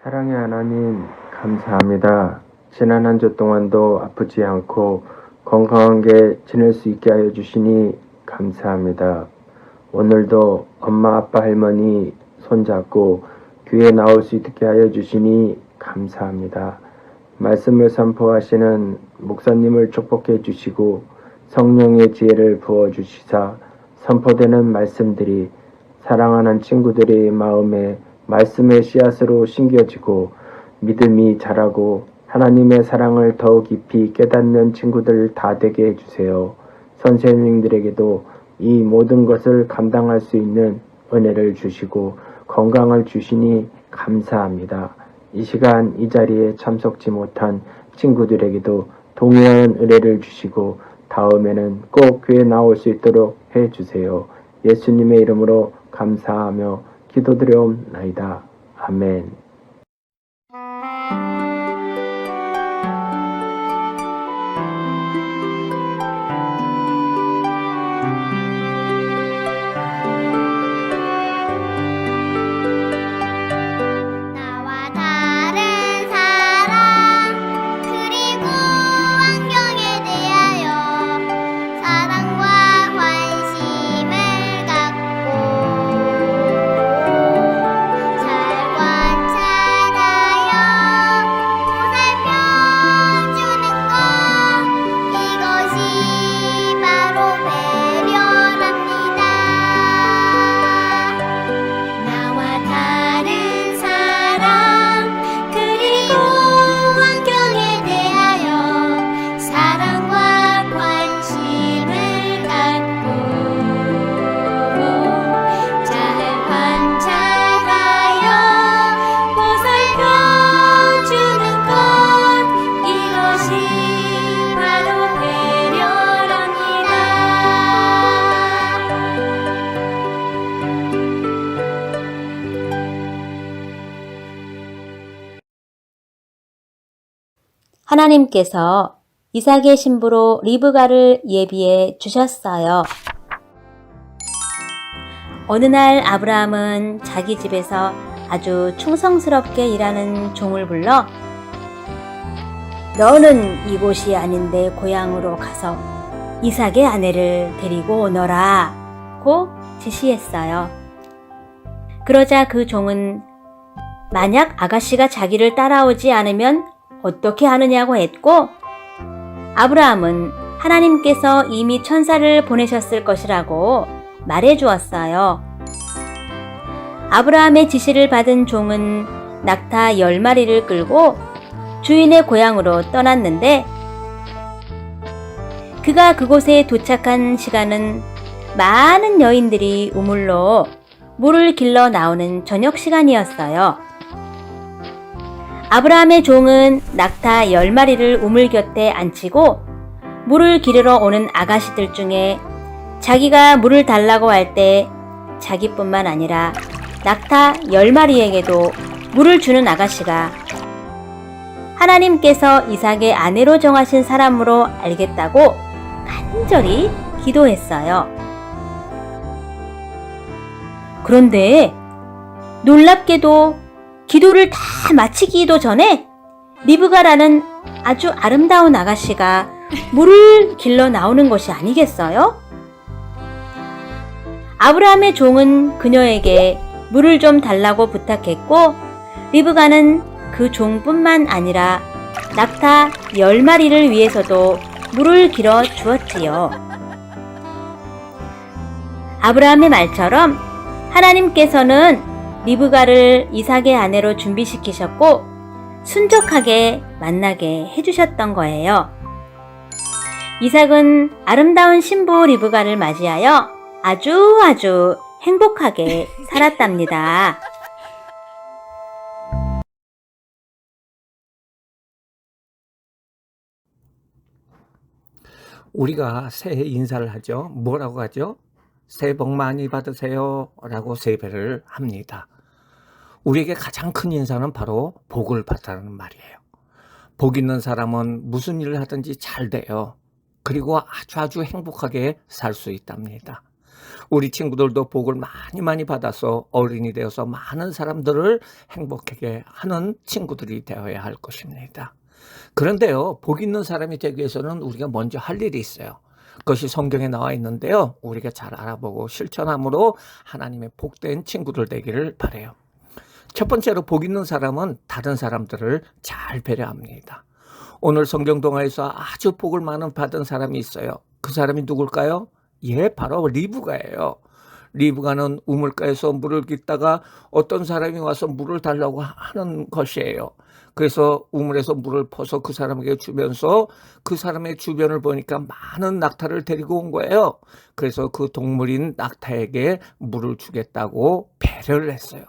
사랑의 하나님, 감사합니다. 지난 한 주 동안도 아프지 않고 건강하게 지낼 수 있게 하여 주시니 감사합니다. 오늘도 엄마, 아빠, 할머니 손잡고 교회에 나올 수 있게 하여 주시니 감사합니다. 말씀을 선포하시는 목사님을 축복해 주시고 성령의 지혜를 부어 주시사 선포되는 말씀들이 사랑하는 친구들의 마음에 말씀의 씨앗으로 심겨지고 믿음이 자라고 하나님의 사랑을 더 깊이 깨닫는 친구들 다 되게 해주세요. 선생님들에게도 이 모든 것을 감당할 수 있는 은혜를 주시고 건강을 주시니 감사합니다. 이 시간 이 자리에 참석지 못한 친구들에게도 동일한 은혜를 주시고 다음에는 꼭 교회 나올 수 있도록 해주세요. 예수님의 이름으로 감사하며 기도드려옵나이다. 아멘. 나와 다른 사랑 그리고 환경에 대하여 사랑과 관심을 갖고 잘 관찰하여 보살펴주는 것 이것이 바로 배려랍니다. 나와 다른 사람 그리고 환경에 대하여 사랑과 관심을 갖고 잘 관찰하여 보살펴주는 것 이것이 바로 배려랍니다. 하나님께서 이삭의 신부로 리브가를 예비해 주셨어요. 어느 날 아브라함은 자기 집에서 아주 충성스럽게 일하는 종을 불러 너는 이곳이 아닌데 고향으로 가서 이삭의 아내를 데리고 오너라 고 지시했어요. 그러자 그 종은 만약 아가씨가 자기를 따라오지 않으면 어떻게 하느냐고 했고 아브라함은 하나님께서 이미 천사를 보내셨을 것이라고 말해 주었어요. 아브라함의 지시를 받은 종은 낙타 10마리를 끌고 주인의 고향으로 떠났는데 그가 그곳에 도착한 시간은 많은 여인들이 우물로 물을 길러 나오는 저녁 시간이었어요. 아브라함의 종은 낙타 10마리를 우물 곁에 앉히고 물을 기르러 오는 아가씨들 중에 자기가 물을 달라고 할 때 자기뿐만 아니라 낙타 10마리에게도 물을 주는 아가씨가 하나님께서 이삭의 아내로 정하신 사람으로 알겠다고 간절히 기도했어요. 그런데 놀랍게도 기도를 다 마치기도 전에 리브가라는 아주 아름다운 아가씨가 물을 길러 나오는 것이 아니겠어요? 아브라함의 종은 그녀에게 물을 좀 달라고 부탁했고 리브가는 그 종뿐만 아니라 낙타 10마리를 위해서도 물을 길어 주었지요. 아브라함의 말처럼 하나님께서는 리브가를 이삭의 아내로 준비시키셨고 순적하게 만나게 해주셨던 거예요. 이삭은 아름다운 신부 리브가를 맞이하여 아주 행복하게 살았답니다. 우리가 새해 인사를 하죠. 뭐라고 하죠? 새해 복 많이 받으세요 라고 세배를 합니다. 우리에게 가장 큰 인사는 바로 복을 받으라는 말이에요. 복 있는 사람은 무슨 일을 하든지 잘 돼요. 그리고 아주 행복하게 살 수 있답니다. 우리 친구들도 복을 많이 많이 받아서 어른이 되어서 많은 사람들을 행복하게 하는 친구들이 되어야 할 것입니다. 그런데요, 복 있는 사람이 되기 위해서는 우리가 먼저 할 일이 있어요. 그것이 성경에 나와 있는데요, 우리가 잘 알아보고 실천함으로 하나님의 복된 친구들 되기를 바라요. 첫 번째로 복 있는 사람은 다른 사람들을 잘 배려합니다. 오늘 성경 동화에서 아주 복을 많은 받은 사람이 있어요. 그 사람이 누굴까요? 예, 바로 리브가예요. 리브가는 우물가에서 물을 깃다가 어떤 사람이 와서 물을 달라고 하는 것이에요. 그래서 우물에서 물을 퍼서 그 사람에게 주면서 그 사람의 주변을 보니까 많은 낙타를 데리고 온 거예요. 그래서 그 동물인 낙타에게 물을 주겠다고 배려를 했어요.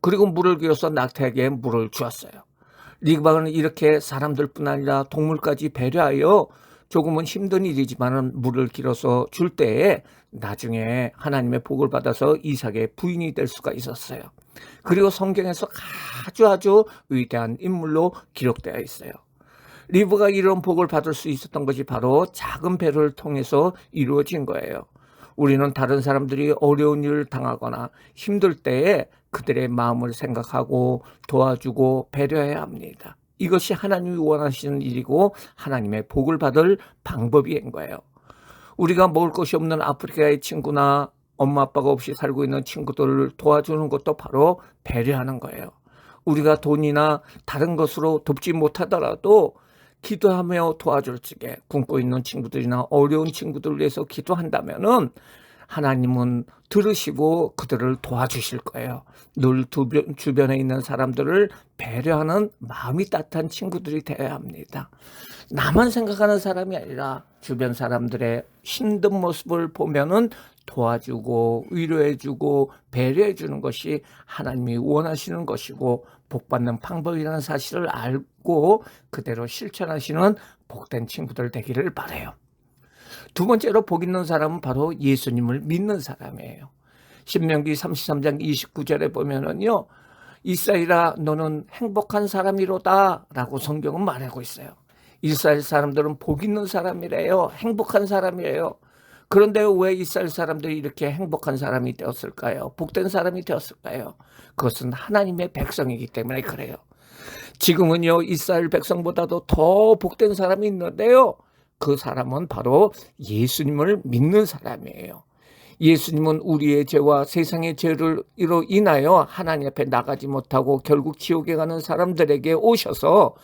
그리고 물을 기어서 낙타에게 물을 주었어요. 리브가는 이렇게 사람들뿐 아니라 동물까지 배려하여 조금은 힘든 일이지만 물을 길어서 줄 때에 나중에 하나님의 복을 받아서 이삭의 부인이 될 수가 있었어요. 그리고 성경에서 아주 위대한 인물로 기록되어 있어요. 리브가 이런 복을 받을 수 있었던 것이 바로 작은 배려를 통해서 이루어진 거예요. 우리는 다른 사람들이 어려운 일을 당하거나 힘들 때에 그들의 마음을 생각하고 도와주고 배려해야 합니다. 이것이 하나님이 원하시는 일이고 하나님의 복을 받을 방법인 거예요. 우리가 먹을 것이 없는 아프리카의 친구나 엄마 아빠가 없이 살고 있는 친구들을 도와주는 것도 바로 배려하는 거예요. 우리가 돈이나 다른 것으로 돕지 못하더라도 기도하며 도와줄 적에 굶고 있는 친구들이나 어려운 친구들을 위해서 기도한다면은 하나님은 들으시고 그들을 도와주실 거예요. 늘 주변에 있는 사람들을 배려하는 마음이 따뜻한 친구들이 되어야 합니다. 나만 생각하는 사람이 아니라 주변 사람들의 힘든 모습을 보면은 도와주고 위로해주고 배려해주는 것이 하나님이 원하시는 것이고 복받는 방법이라는 사실을 알고 그대로 실천하시는 복된 친구들 되기를 바라요. 두 번째로 복 있는 사람은 바로 예수님을 믿는 사람이에요. 신명기 33장 29절에 보면은요, 이스라엘아 너는 행복한 사람이로다 라고 성경은 말하고 있어요. 이스라엘 사람들은 복 있는 사람이래요. 행복한 사람이에요. 그런데 왜 이스라엘 사람들이 이렇게 행복한 사람이 되었을까요? 복된 사람이 되었을까요? 그것은 하나님의 백성이기 때문에 그래요. 지금은요, 이스라엘 백성보다도 더 복된 사람이 있는데요, 그 사람은 바로 예수님을 믿는 사람이에요. 예수님은 우리의 죄와 세상의 죄로 인하여 하나님 앞에 나가지 못하고 결국 지옥에 가는 사람들에게 오셔서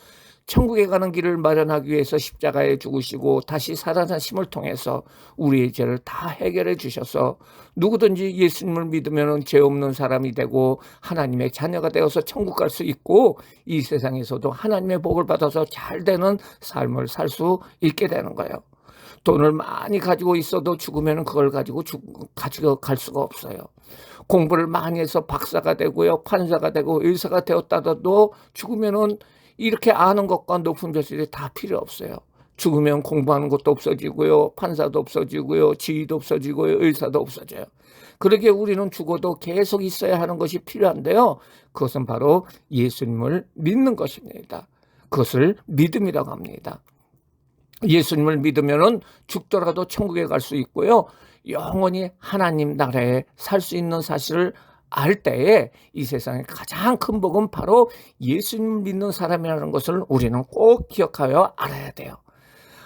천국에 가는 길을 마련하기 위해서 십자가에 죽으시고 다시 살아나심을 통해서 우리의 죄를 다 해결해 주셔서 누구든지 예수님을 믿으면 죄 없는 사람이 되고 하나님의 자녀가 되어서 천국 갈 수 있고 이 세상에서도 하나님의 복을 받아서 잘 되는 삶을 살 수 있게 되는 거예요. 돈을 많이 가지고 있어도 죽으면 그걸 가지고 갈 수가 없어요. 공부를 많이 해서 박사가 되고요, 판사가 되고 의사가 되었다도 죽으면은 이렇게 아는 것과 높은 별들이 다 필요 없어요. 죽으면 공부하는 것도 없어지고요, 판사도 없어지고요, 지위도 없어지고요, 의사도 없어져요. 그러기에 우리는 죽어도 계속 있어야 하는 것이 필요한데요, 그것은 바로 예수님을 믿는 것입니다. 그것을 믿음이라고 합니다. 예수님을 믿으면은 죽더라도 천국에 갈 수 있고요, 영원히 하나님 나라에 살 수 있는 사실을 알 때에 이 세상의 가장 큰 복은 바로 예수님을 믿는 사람이라는 것을 우리는 꼭 기억하여 알아야 돼요.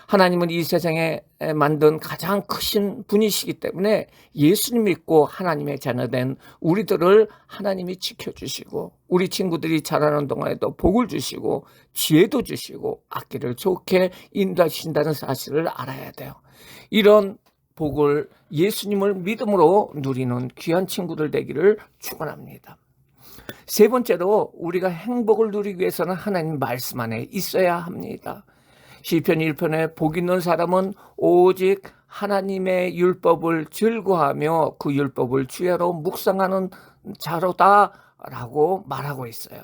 하나님은 이 세상에 만든 가장 크신 분이시기 때문에 예수님 믿고 하나님의 자녀된 우리들을 하나님이 지켜주시고 우리 친구들이 자라는 동안에도 복을 주시고 지혜도 주시고 앞길을 좋게 인도하신다는 사실을 알아야 돼요. 이런 복을 예수님을 믿음으로 누리는 귀한 친구들 되기를 축원합니다. 세 번째로 우리가 행복을 누리기 위해서는 하나님 말씀 안에 있어야 합니다. 시편 1편에 복 있는 사람은 오직 하나님의 율법을 즐거워하며 그 율법을 주야로 묵상하는 자로다 라고 말하고 있어요.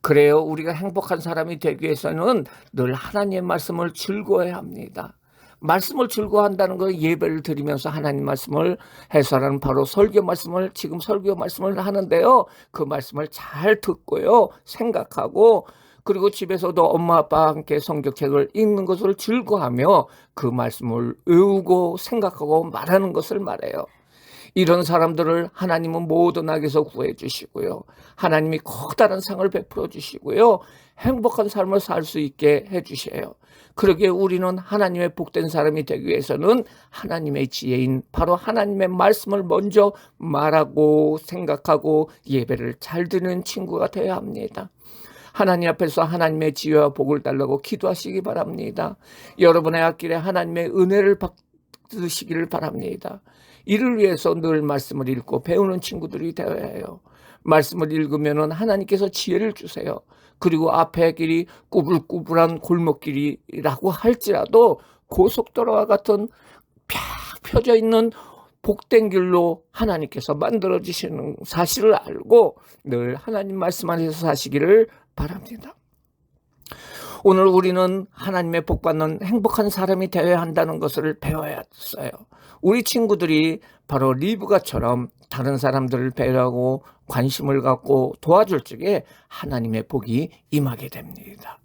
그래요, 우리가 행복한 사람이 되기 위해서는 늘 하나님의 말씀을 즐거워해야 합니다. 말씀을 즐거워한다는 건 예배를 드리면서 하나님 말씀을 해설하는 바로 설교 말씀을 지금 설교 말씀을 하는데요, 그 말씀을 잘 듣고요, 생각하고 그리고 집에서도 엄마 아빠와 함께 성경책을 읽는 것을 즐거워하며 그 말씀을 외우고 생각하고 말하는 것을 말해요. 이런 사람들을 하나님은 모든 악에서 구해 주시고요. 하나님이 커다란 상을 베풀어 주시고요. 행복한 삶을 살 수 있게 해 주셔요. 그러기에 우리는 하나님의 복된 사람이 되기 위해서는 하나님의 지혜인 바로 하나님의 말씀을 먼저 말하고 생각하고 예배를 잘 드리는 친구가 되어야 합니다. 하나님 앞에서 하나님의 지혜와 복을 달라고 기도하시기 바랍니다. 여러분의 앞길에 하나님의 은혜를 받으시기를 바랍니다. 이를 위해서 늘 말씀을 읽고 배우는 친구들이 되어야 해요. 말씀을 읽으면 하나님께서 지혜를 주세요. 그리고 앞에 길이 꾸불꾸불한 골목길이라고 할지라도 고속도로와 같은 펴 펴져 있는 복된 길로 하나님께서 만들어주시는 사실을 알고 늘 하나님 말씀 안에서 사시기를 바랍니다. 오늘 우리는 하나님의 복받는 행복한 사람이 되어야 한다는 것을 배워야 했어요. 우리 친구들이 바로 리브가처럼 다른 사람들을 배려하고 관심을 갖고 도와줄 적에 하나님의 복이 임하게 됩니다.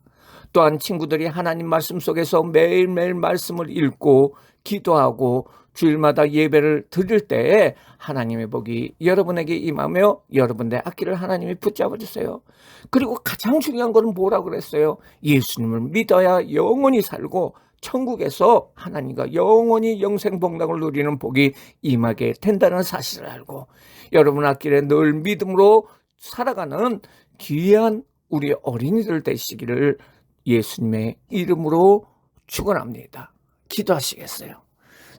또한 친구들이 하나님 말씀 속에서 매일매일 말씀을 읽고 기도하고 주일마다 예배를 드릴 때에 하나님의 복이 여러분에게 임하며 여러분의 앞길을 하나님이 붙잡아 주세요. 그리고 가장 중요한 것은 뭐라고 그랬어요? 예수님을 믿어야 영원히 살고 천국에서 하나님과 영원히 영생복락을 누리는 복이 임하게 된다는 사실을 알고 여러분 앞길에 늘 믿음으로 살아가는 귀한 우리 어린이들 되시기를 예수님의 이름으로 축원합니다. 기도하시겠어요?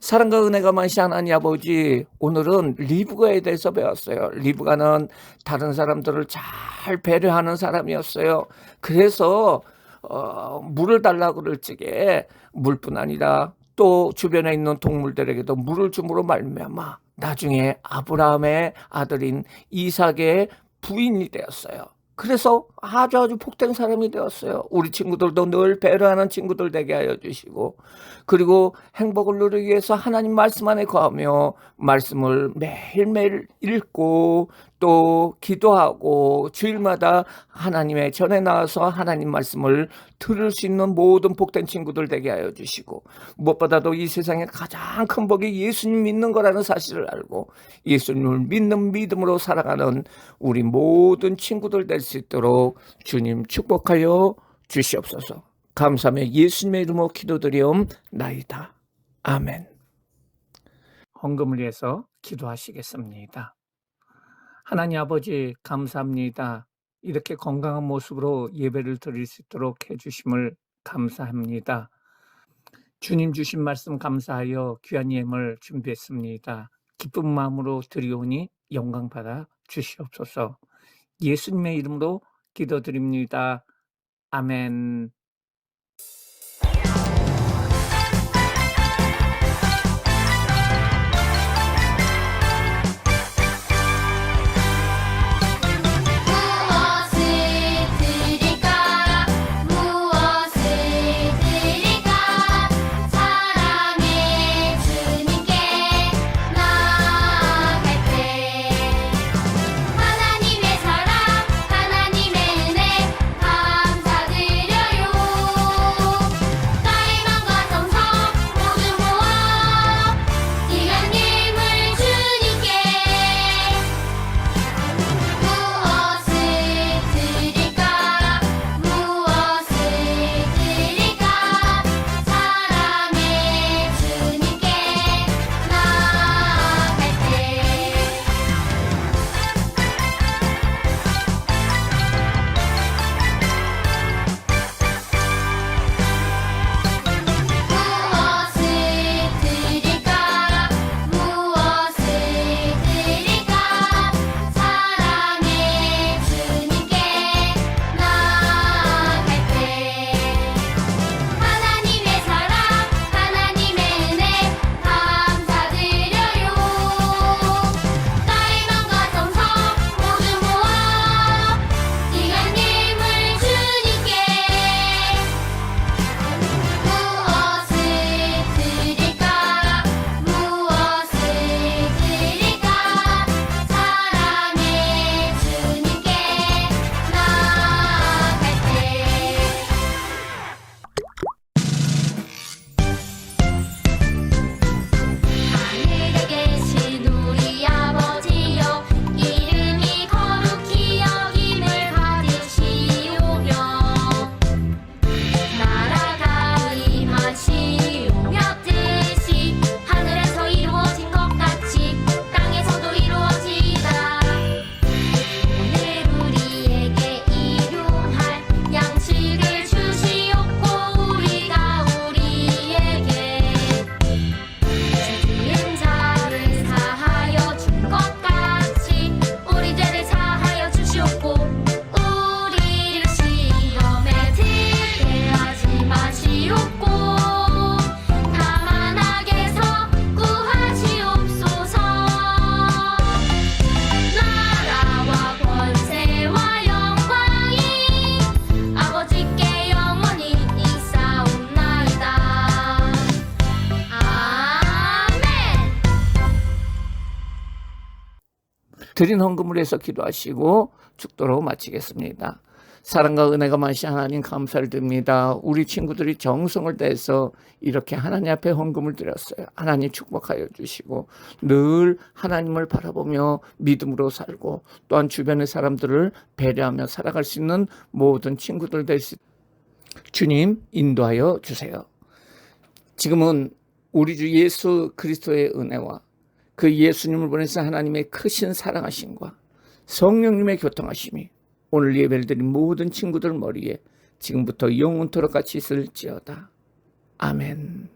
사랑과 은혜가 많으신 하나님 아버지, 오늘은 리브가에 대해서 배웠어요. 리브가는 다른 사람들을 잘 배려하는 사람이었어요. 그래서 물을 달라고 그럴 적에 물뿐 아니라 또 주변에 있는 동물들에게도 물을 줌으로 말미암아 나중에 아브라함의 아들인 이삭의 부인이 되었어요. 그래서 아주 복된 사람이 되었어요. 우리 친구들도 늘 배려하는 친구들 되게 하여 주시고, 그리고 행복을 누리기 위해서 하나님 말씀 안에 거하며 말씀을 매일매일 읽고 또 기도하고 주일마다 하나님의 전에 나와서 하나님 말씀을 들을 수 있는 모든 복된 친구들 되게 하여 주시고, 무엇보다도 이 세상에 가장 큰 복이 예수님 믿는 거라는 사실을 알고 예수님을 믿는 믿음으로 살아가는 우리 모든 친구들 될 수 있도록 주님 축복하여 주시옵소서. 감사하며 예수님의 이름으로 기도드리옵나이다. 아멘. 헌금을 위해서 기도하시겠습니다. 하나님 아버지 감사합니다. 이렇게 건강한 모습으로 예배를 드릴 수 있도록 해주심을 감사합니다. 주님 주신 말씀 감사하여 귀한 예물 준비했습니다. 기쁜 마음으로 드리오니 영광받아 주시옵소서. 예수님의 이름으로 기도드립니다. 아멘. 하나님의 사랑, 하나님의 은혜 감사드려요. 드린 헌금을 해서 기도하시고 축도로 마치겠습니다. 사랑과 은혜가 많으신 하나님 감사를 드립니다. 우리 친구들이 정성을 다해서 이렇게 하나님 앞에 헌금을 드렸어요. 하나님 축복하여 주시고 늘 하나님을 바라보며 믿음으로 살고 또한 주변의 사람들을 배려하며 살아갈 수 있는 모든 친구들 될 수 주님 인도하여 주세요. 지금은 우리 주 예수 그리스도의 은혜와 그 예수님을 보내서 하나님의 크신 사랑하심과 성령님의 교통하심이 오늘 예배를 드린 모든 친구들 머리에 지금부터 영원토록 같이 있을지어다. 아멘.